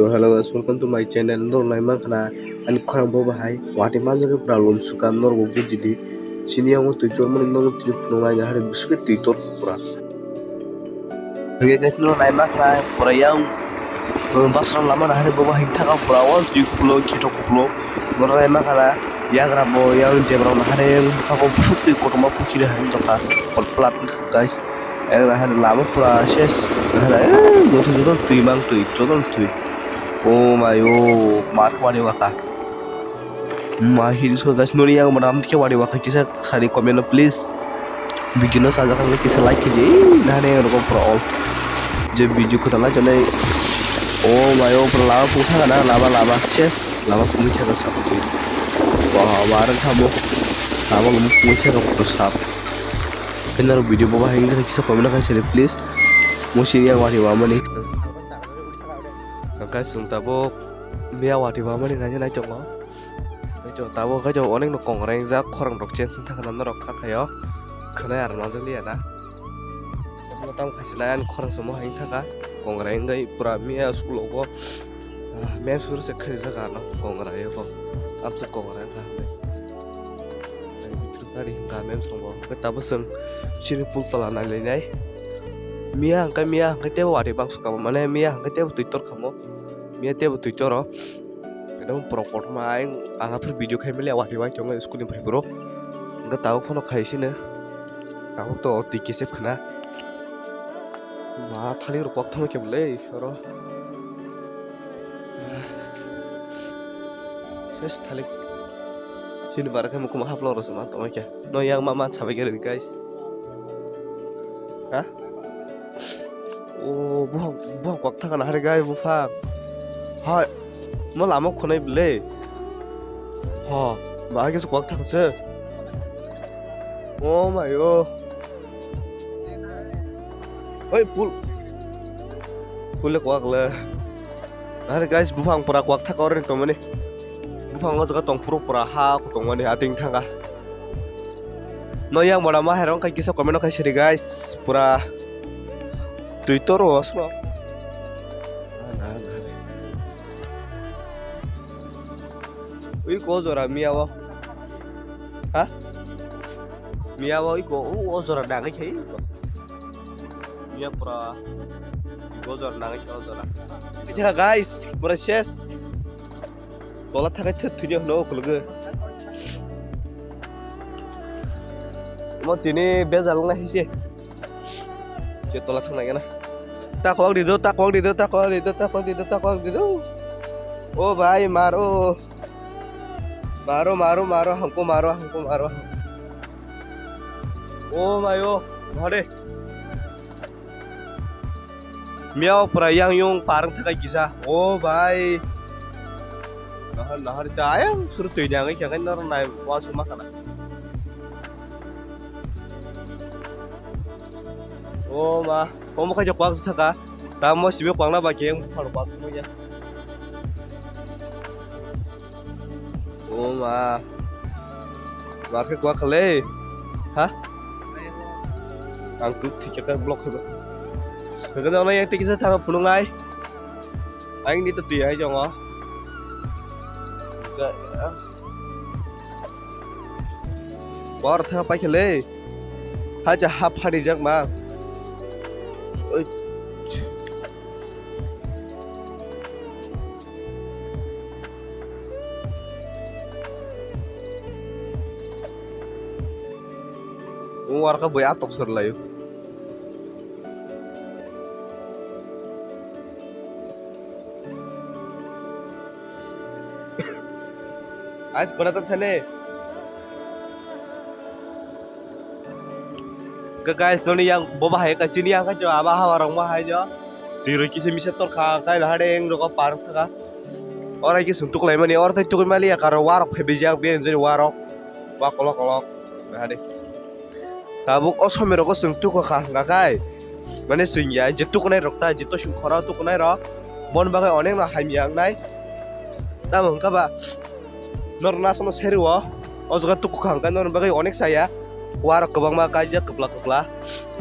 So hello guys, welcome to my channel. Nor lai mang kana ani khorang bo bahai wati manjare problem suka nor go bujidi sini ang tuitor man nong tri phunga ya hare busuke tuitor pura. Okay guys, nor lai mang kana pura yang basran lama na hare bo bahai thaka pura wan tui pulo kito pulo nor lai mang kana yagra bo yang jebra na hare thako busuk kotoma pukire han joka kol plat guys. Hare lama pura ses hare gotu jodon tui mang tui jodon tui. Oh mayo mar wadi waka mahir so guys nuri yang maram ke wadi waka kisa sari comment please video saja kan kisa like je nah ne ro pro all je video ko tala jale oh mayo pro lava putha kana lava ses lava pumi chha sab tu wah waran thabo lava pumi chha pro sab kenar video bawa hinga kisa comment kan sare please musi yang wadi wa mani guys tabok mia wati ba mani nanya nai chongo tabok ka jo onek no kongreng ja khorang rok chen sin thakana na rok khakhayo khana ar ma jali ana no tam khasila an khorang somo hain thaka kongreng gai pura mia school go mia sur se khari jaga no kongra ye bo am se kongreng ka tari ga mem somo ka tabasang chiri pul tala na le nai mia te wati bang suka mane mia te tuitor khamo mia te tuitor एकदम प्रकट माय आंहा फिर वीडियो खाइमेले वाटी वाइ चंग स्कूल निफ्राय ब्रो ग ताव फन खाइसिनो ताव तो टिके सेफ खना मा थालि रपक थम केबले सर सेस थालि सिन बारखे मुखमा हाफ्लो रसमा तमा के न yang मा साबाय गेरे गाइस हा Oh, buang waktu kan hari guys bufang. Hai, mau lama kau beli. Ha, bagi su waktu kan se. Oh my god. Oi, pul kuak le. Hari guys bufang pura kuak tak orang tu mana? Bufang aja kat tong pura ha, tong mana ating tangga. No yang mana mah herong kai kisah komen kai seri guys pura. Twitter was no. Ui ko zora miawa. Hah? Miawa iko zora dang cái gì? Mia pura. Ko zora dang cái zora. Kita guys, proses. Tola thakai thunya no kulge. Mo tini bezal na hise. Tola thang naga na takwang dido oh bhai maro हमको मारो oh mayo hade miao prayang yung parang thakai kisa oh bhai nahar dayang suruh tuinya ngai kya nor nai wa suma kana oh ma kamu kaja kuak thaka tamo sibe kuang na ba keng phar kuak mo ya oh ma ke kuak khale ha ang tu thik ka block hoba ka da na yang tik sa thang phulung ai anh đi tu ti ai jong a bar tha pai khale ha ja ha phani jak ma warga boy atok sur layu आज बड़ा तो थने guys noni yang boba hai ka chini yang ka jo aba ha warang ma hai jo tiro ki se mise tor kha kai la hade eng ro par thaka ora ki suntuk lai mani or thai tukul mali ya kar warok phebe jak be enjoi warok wa kolok hade tabuk osome ro ko suntuk kha nga kai mane sunya je tukunai rokta je to sung khara tukunai ro bon bagai onek na hai miang nai tamong ka ba nor na sono seru o jaga tuk khang kan nor bagai onek saya war kebang ma kaja kepla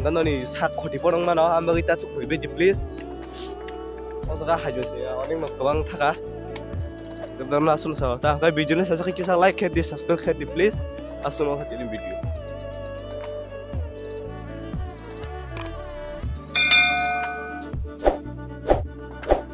kan noni sak khoti porong mana amba kita tuk bebe please jaga hajo sih ya orang kebang taka kedam langsung sama ta video ini saya kisah like di subscribe di please langsung mau ini video